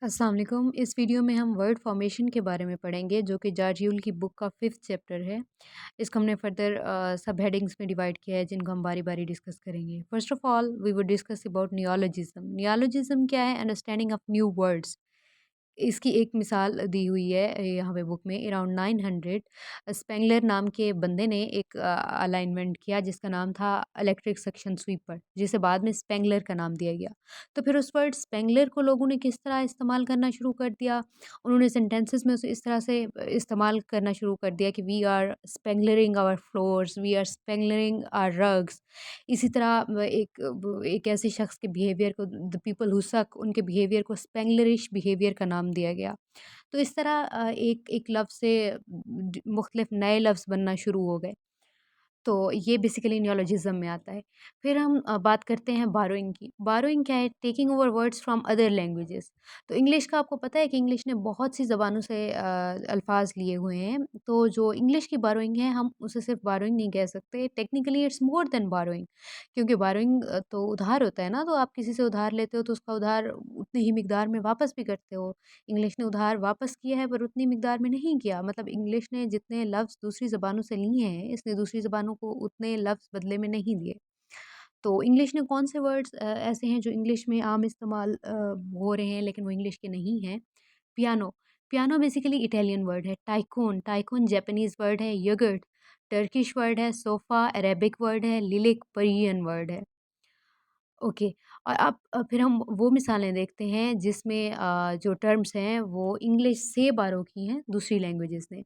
अस्सलाम वालेकुम। इस वीडियो में हम वर्ड फॉर्मेशन के बारे में पढ़ेंगे जो कि जॉर्ज यूल की बुक का 5th चैप्टर है। इसको हमने फर्दर सब हेडिंग्स में डिवाइड किया है जिनको हम बारी-बारी डिस्कस करेंगे। First of all we will discuss about neologism. Neologism क्या है? Understanding of new words. इसकी एक मिसाल दी हुई है यहाँ पे बुक में। अराउंड 900 स्पेंगलर नाम के बंदे ने एक अलाइनमेंट किया जिसका नाम था इलेक्ट्रिक सक्शन स्वीपर, जिसे बाद में स्पेंगलर का नाम दिया गया। तो फिर उस वर्ड स्पेंगलर को लोगों ने किस तरह इस्तेमाल करना शुरू कर दिया, उन्होंने सेंटेंसेस में उसे इस तरह से इस्तेमाल करना शुरू कर दिया कि we are spangling our floors, we are spangling our rugs. इसी तरह एक ऐसे शख्स के बिहेवियर को, द पीपल हु सक, उनके बिहेवियर को स्पेंगलरिश बिहेवियर का नाम दिया गया। तो इस तरह एक एक लफ्ज़ से मुख्तलिफ नए लफ्ज़ बनना शुरू हो गए। तो ये बेसिकली नियोलॉजिज़्म में आता है। फिर हम बात करते हैं बारोइंग की। बारोइंग क्या है? Taking over words from other languages. तो इंग्लिश का आपको पता है कि इंग्लिश ने बहुत सी ज़बानों से अल्फ़ाज़ लिए हुए हैं। तो जो इंग्लिश की बारोइंग है, हम उसे सिर्फ़ बारोइंग नहीं कह सकते। Technically it's more than burrowing, क्योंकि बारोइंग तो उधार होता है ना, तो आप किसी से उधार लेते हो तो उसका उधार उतनी ही मिक़दार में वापस भी करते हो। इंग्लिश ने उधार वापस किया है पर उतनी मिक़दार में नहीं किया। मतलब इंग्लिश ने जितने लफ्ज़ दूसरी ज़बानों से लिए हैं, इसने दूसरी ज़बानों को उतने लफ्ज़ बदले में नहीं दिए। तो इंग्लिश ने कौन से वर्ड्स ऐसे हैं जो इंग्लिश में आम इस्तेमाल हो रहे हैं लेकिन वो इंग्लिश के नहीं हैं? Piano. Piano basically Italian word है। टाइकून, टाइकून जापानीज़ वर्ड है। योगर्ट टर्किश वर्ड है। सोफ़ा अरेबिक वर्ड है। लिलिक कोरियन वर्ड है। ओके। और अब फिर हम वो मिसालें देखते हैं जिसमें जो टर्म्स हैं वो इंग्लिश से बारो की हैं दूसरी लैंग्वेजेस ने।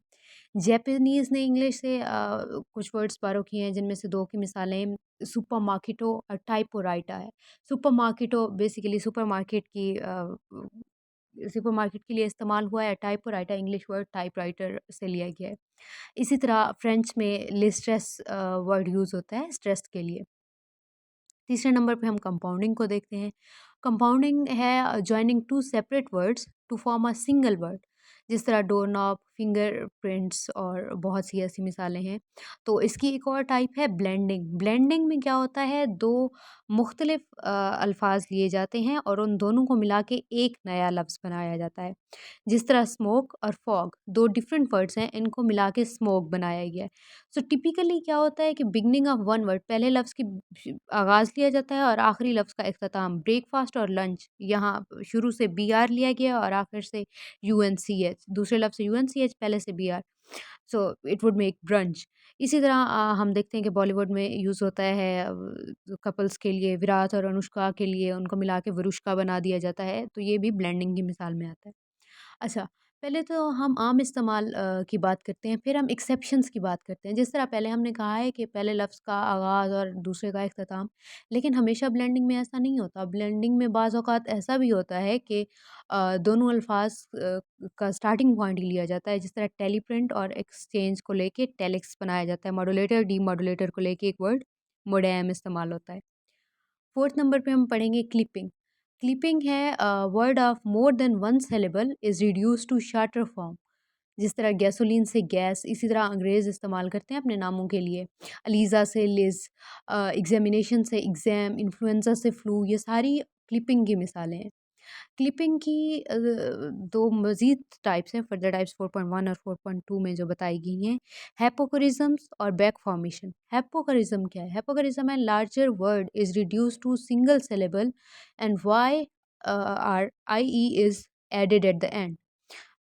जैपनीज़ ने इंग्लिश से कुछ वर्ड्स बारो किए हैं, जिनमें से 2 की मिसालें सुपरमार्केटो और टाइपोराइटा है। सुपरमार्केटो बेसिकली सुपरमार्केट के लिए इस्तेमाल हुआ है। टाइपोराइटा इंग्लिश वर्ड टाइपराइटर से लिया गया है। इसी तरह फ्रेंच में लिस्ट्रेस वर्ड यूज़ होता है स्ट्रेस के लिए। तीसरे नंबर पे हम कंपाउंडिंग को देखते हैं। कंपाउंडिंग है joining two separate words to form a single word. जिस तरह डोर नॉब, फिंगरप्रिंट्स और बहुत सी ऐसी मिसालें हैं। तो इसकी एक और टाइप है ब्लेंडिंग। ब्लेंडिंग में क्या होता है, 2 मुख्तलिफ अल्फाज लिए जाते हैं और उन दोनों को मिला के एक नया लफ्ज़ बनाया जाता है। जिस तरह स्मोक और फॉग 2 डिफरेंट वर्ड्स हैं, इनको मिला के स्मोक बनाया गया है। सो टिपिकली क्या होता है कि बिगनिंग ऑफ वन वर्ड, पहले लफ्ज़ की आगाज़ लिया जाता है और आखिरी लफ्ज़ का इख्तिताम। ब्रेकफ़ास्ट और लंच, यहाँ शुरू से बीआर लिया गया और आखिर से यूएनसीएच, दूसरे लफ्ज़ से यूएनसीएच, पहले से BR. So it would make brunch. इसी तरह हम देखते हैं कि बॉलीवुड में यूज़ होता है कपल्स के लिए, विराट और अनुष्का के लिए उनको मिला के विरुष्का बना दिया जाता है, तो ये भी ब्लेंडिंग की मिसाल में आता है। अच्छा, पहले तो हम आम इस्तेमाल की बात करते हैं, फिर हम एक्सेप्शंस की बात करते हैं। जिस तरह पहले हमने कहा है कि पहले लफ्ज़ का आगाज़ और दूसरे का इख्तिताम, लेकिन हमेशा ब्लेंडिंग में ऐसा नहीं होता। ब्लेंडिंग में बाज़ औक़ात ऐसा भी होता है कि दोनों अल्फ़ाज़ का स्टार्टिंग पॉइंट ही लिया जाता है। जिस तरह टेलीप्रिंट और एक्सचेंज को लेके टेलेक्स बनाया जाता है। मॉड्यूलेटर, डीमॉड्यूलेटर को लेके एक वर्ड मोडेम इस्तेमाल होता है। 4th नंबर पे हम पढ़ेंगे क्लिपिंग। क्लिपिंग है word of more than one syllable is reduced to shorter form. जिस तरह गैसोलीन से गैस, इसी तरह अंग्रेज़ इस्तेमाल करते हैं अपने नामों के लिए। अलीज़ा से लिज़, एग्ज़ामिनेशन से एग्ज़ाम, इन्फ्लुएंज़ा से फ्लू, ये सारी क्लिपिंग की मिसालें हैं। क्लिपिंग की 2 मज़ीद टाइप्स हैं, फर्दर टाइप्स 4.1 और 4.2 में जो बताई गई हैं। हैपोकरिज़म्स और बैक फॉर्मेशन। हैपोकरिज़म क्या है? हैपोकरिज़म है larger word is reduced to single syllable and Y or I E is added at the end.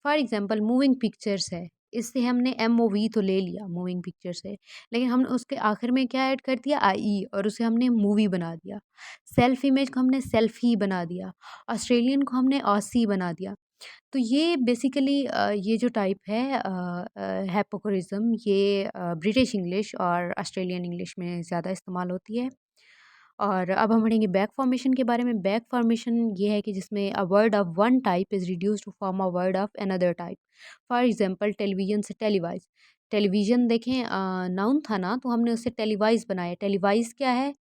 For example moving pictures है, इससे हमने एमओवी तो ले लिया मूविंग पिक्चर से, लेकिन हमने उसके आखिर में क्या ऐड कर दिया? आईई, और उसे हमने मूवी बना दिया। सेल्फ इमेज को हमने सेल्फ़ी बना दिया। ऑस्ट्रेलियन को हमने ऑसी बना दिया। तो ये बेसिकली ये जो टाइप है हैपोकरिज़्म, ये ब्रिटिश इंग्लिश और ऑस्ट्रेलियन इंग्लिश में ज़्यादा इस्तेमाल होती है। और अब हम पढ़ेंगे बैक फॉर्मेशन के बारे में। बैक फॉर्मेशन ये है कि जिसमें a word of one type is reduced to form a word of another type. For example television से टेलीवाइज़। टेलीविज़न देखें नाउन था ना, तो हमने उससे टेलीवाइज़ बनाया। टेलीवाइज़ क्या है?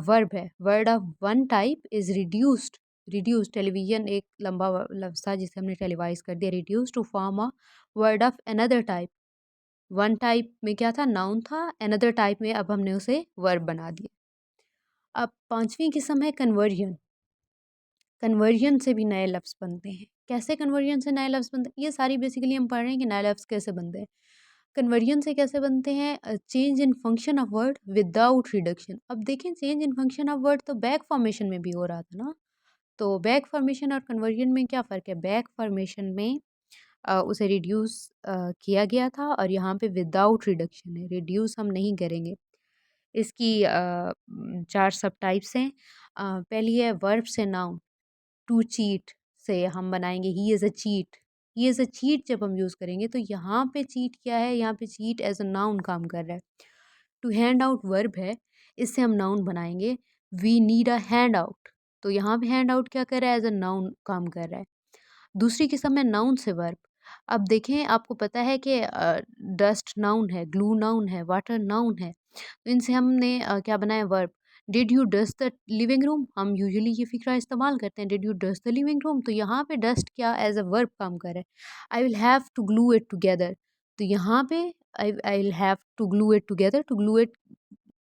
वर्ब है। Word of one type is reduced, reduced, television एक लंबा लफ्ज़ था जिसे हमने टेलीवाइज़ कर दिया, reduced to form a word of another type. One type में क्या था? नाउन था। अनदर टाइप में अब हमने उसे वर्ब बना दिया। अब 5वीं किस्म है कन्वर्जन। कन्वर्जन से भी नए लफ्ज़ बनते हैं। कैसे कन्वर्जन से नए लफ्ज़ बनते हैं? ये सारी बेसिकली हम पढ़ रहे हैं कि नए लफ्ज़ कैसे बनते हैं। कन्वर्जन से कैसे बनते हैं? Change in function of word without reduction. अब देखें, change in function of word तो बैक फॉर्मेशन में भी हो रहा था ना। तो बैक फॉर्मेशन और कन्वर्जन में क्या फ़र्क है? बैक फॉर्मेशन में उसे रिड्यूस किया गया था और यहाँ पे विदाउट रिडक्शन है, रिड्यूस हम नहीं करेंगे। इसकी 4 सब टाइप्स हैं। पहली है वर्ब से नाउन। टू चीट से हम बनाएँगे he is a cheat. He is a cheat जब हम यूज़ करेंगे तो यहाँ पे चीट क्या है? यहाँ पे चीट एज़ अ नाउन काम कर रहा है। टू हैंड आउट वर्ब है, इससे हम नाउन बनाएँगे। We need a hand out, तो यहाँ पे हैंड आउट क्या कर रहा है? एज़ अ नाउन काम कर रहा है। दूसरी किस्म है नाउन से वर्ब। अब देखें, आपको पता है कि डस्ट नाउन है, ग्लू नाउन है, वाटर नाउन है। तो इनसे हमने क्या बनाया? Verb. Did you dust the living room? हम यूजुअली ये फ़िक्रा इस्तेमाल करते हैं, did you dust the living room? तो यहाँ पे डस्ट क्या एज़ अ वर्ब काम कर रहा है। I will have to glue it together, तो यहाँ पे I will have to glue it together, to glue it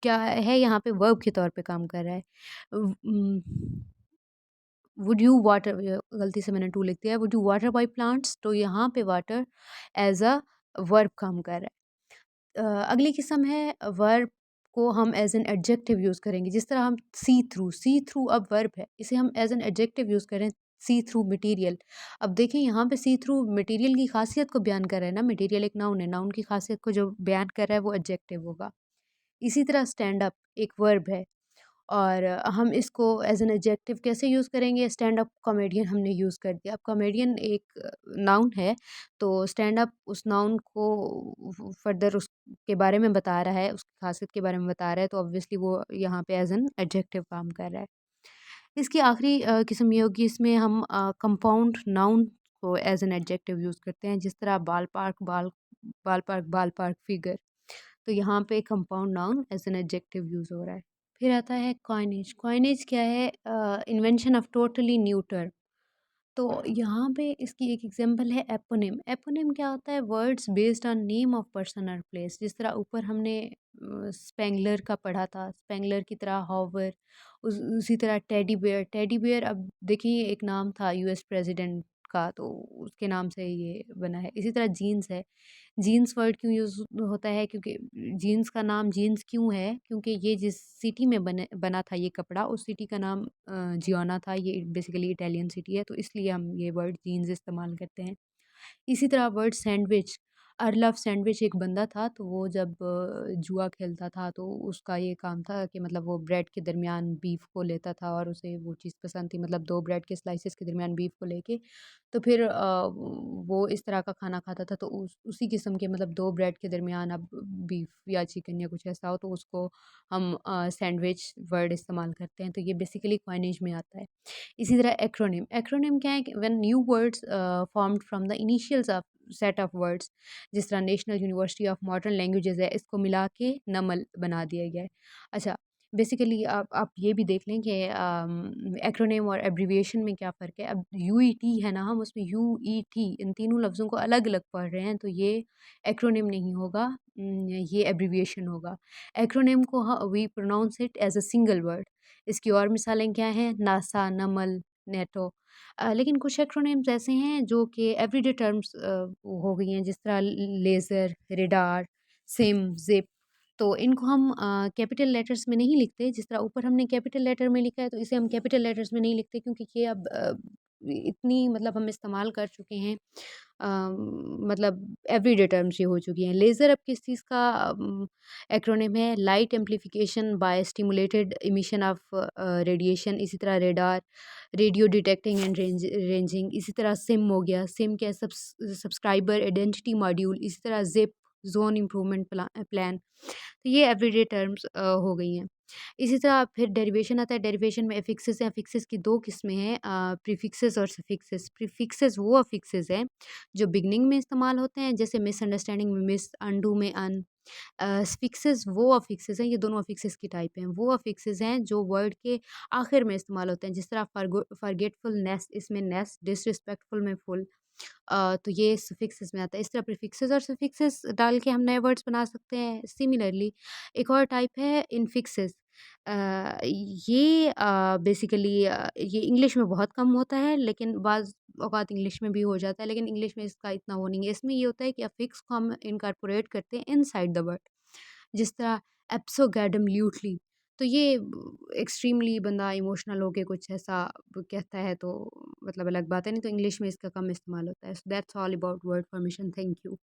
क्या है? यहाँ पे वर्ब के तौर पे काम कर रहा है। वुड यू वाटर, गलती से मैंने टू लिख दिया है, would you water my plants? तो यहाँ पे वाटर एज अ वर्ब काम कर रहा है। अगली किस्म है वर्ब को हम एज एन एडजेक्टिव यूज़ करेंगे। जिस तरह हम सी थ्रू अब वर्ब है, इसे हम एज एन एडजेक्टिव यूज़ करें। सी थ्रू मटीरियल। अब देखिए, यहाँ पे सी थ्रू मटीरियल की खासियत को बयान कर रहा है ना। मटीरियल एक नाउन है, नाउन की खासियत को जो बयान कर रहा है वो एडजेक्टिव होगा। इसी तरह स्टैंड अप एक वर्ब है और हम इसको एज एन एडजेक्टिव कैसे यूज़ करेंगे? स्टैंड अप कॉमेडियन हमने यूज़ कर दिया। अब कॉमेडियन एक नाउन है, तो स्टैंड अप उस नाउन को फर्दर उसके बारे में बता रहा है, उसकी खासियत के बारे में बता रहा है, तो ऑब्वियसली वो यहाँ पे एज एन एडजेक्टिव काम कर रहा है। इसकी आखिरी किस्म ये होगी, इसमें हम कंपाउंड नाउन को एज एन एडजेक्टिव यूज़ करते हैं। जिस तरह बाल पार्क फिगर, तो यहाँ पे compound noun as an adjective use हो रहा है। फिर आता है कॉइनेज। कॉइनेज क्या है? Invention of totally new term. तो यहाँ पे इसकी एक एग्जांपल है एपोनिम। एपोनिम क्या होता है? Words based on name of person और प्लेस। जिस तरह ऊपर हमने स्पेंगलर का पढ़ा था, स्पेंगलर की तरह हॉवर, उसी तरह टेडी बेयर। टेडी बेयर, अब देखिए, एक नाम था यूएस प्रेसिडेंट का, तो उसके नाम से ये बना है। इसी तरह जीन्स है। जीन्स वर्ड क्यों यूज़ होता है? क्योंकि जीन्स का नाम जीन्स क्यों है? क्योंकि ये जिस सिटी में बना था ये कपड़ा, उस सिटी का नाम जियोना था। ये बेसिकली इटालियन सिटी है, तो इसलिए हम ये वर्ड जीन्स इस्तेमाल करते हैं। इसी तरह वर्ड सैंडविच। अर्लव सैंडविच एक बंदा था, तो वो जब जुआ खेलता था, तो उसका ये काम था कि मतलब वो ब्रेड के दरमियान बीफ को लेता था और उसे वो चीज़ पसंद थी, मतलब 2 ब्रेड के स्लाइसेस के दरमियान बीफ को लेके, तो फिर वो इस तरह का खाना खाता था। तो उसी किस्म के, मतलब 2 ब्रेड के दरमियान अब बीफ या चिकन या कुछ ऐसा हो, तो उसको हम सैंडविच वर्ड इस्तेमाल करते हैं। तो ये बेसिकली कॉइनेज में आता है। इसी तरह एक्रोनिम। एक्रोनिम क्या है? कि when new words formed from the initials of set of words. जिस तरह national university of modern languages है, इसको मिला के नमल बना दिया गया है। अच्छा, बेसिकली आप ये भी देख लें कि एक्रोनिम और एब्रीविएशन में क्या फ़र्क है। अब यूईटी है ना, हम उसमें यूईटी इन तीनों लफ्ज़ों को अलग अलग पढ़ रहे हैं, तो ये एक्रोनिम नहीं होगा, ये एब्रीविएशन होगा। एक्रोनिम को we pronounce it as a single word. इसकी और मिसालें क्या हैं? NASA, NUML, NATO. लेकिन कुछ एक्रोनिम्स ऐसे हैं जो कि एवरीडे टर्म्स हो गई हैं, जिस तरह लेज़र, रेडार, सिम, ज़िप। तो इनको हम कैपिटल लेटर्स में नहीं लिखते। जिस तरह ऊपर हमने कैपिटल लेटर में लिखा है, तो इसे हम कैपिटल लेटर्स में नहीं लिखते, क्योंकि ये अब इतनी, मतलब हम इस्तेमाल कर चुके हैं, मतलब एवरीडे टर्म्स ये हो चुकी हैं। लेज़र अब किस चीज़ का एक्रोनिम है? Light amplification by stimulated emission of radiation. इसी तरह radar, radio detecting and ranging. इसी तरह सिम हो गया, सिम क्या है? Subscriber identity module. इसी तरह ज़िप, ज़ोन इम्प्रूवमेंट प्लान। तो ये एवरीडे टर्म्स हो गई हैं। इसी तरह फिर डेरिवेशन आता है। डेरिवेशन में अफिक्सेस हैं। अफिक्सेस की 2 किस्में हैं, प्रीफिक्सेस और सफिक्सेस। प्रीफिक्सेस वो अफिक्सेस हैं जो बिगनिंग में इस्तेमाल होते हैं, जैसे मिसअंडरस्टैंडिंग में मिस, अनडू में अन। सफिक्सेस वो अफिक्सेस हैं, ये दोनों अफिक्सेस की टाइप हैं। वो अफिक्सेस हैं जो वर्ड के आखिर में इस्तेमाल होते हैं, जिस तरह फॉरगेटफुलनेस, इसमें नेस, डिसरिस्पेक्टफुल में फुल। तो ये सफिक्सेस में आता है। इस तरह प्रीफिक्सेस और सफिक्सेस डाल के हम नए वर्ड्स बना सकते हैं। सिमिलरली एक और टाइप है इनफिक्सेस। बेसिकली ये इंग्लिश में बहुत कम होता है, लेकिन बाज़ औक़ात इंग्लिश में भी हो जाता है, लेकिन इंग्लिश में इसका इतना वो नहीं है। इसमें ये होता है कि अफ़िक्स को हम इनकॉर्पोरेट करते हैं इनसाइड द वर्ड, जिस तरह एब्सोगैडमल्यूटली। तो ये एक्सट्रीमली बंदा इमोशनल होके कुछ ऐसा कहता है तो मतलब अलग बात है, नहीं तो इंग्लिश में इसका कम इस्तेमाल होता है। So that's all about word formation. Thank you.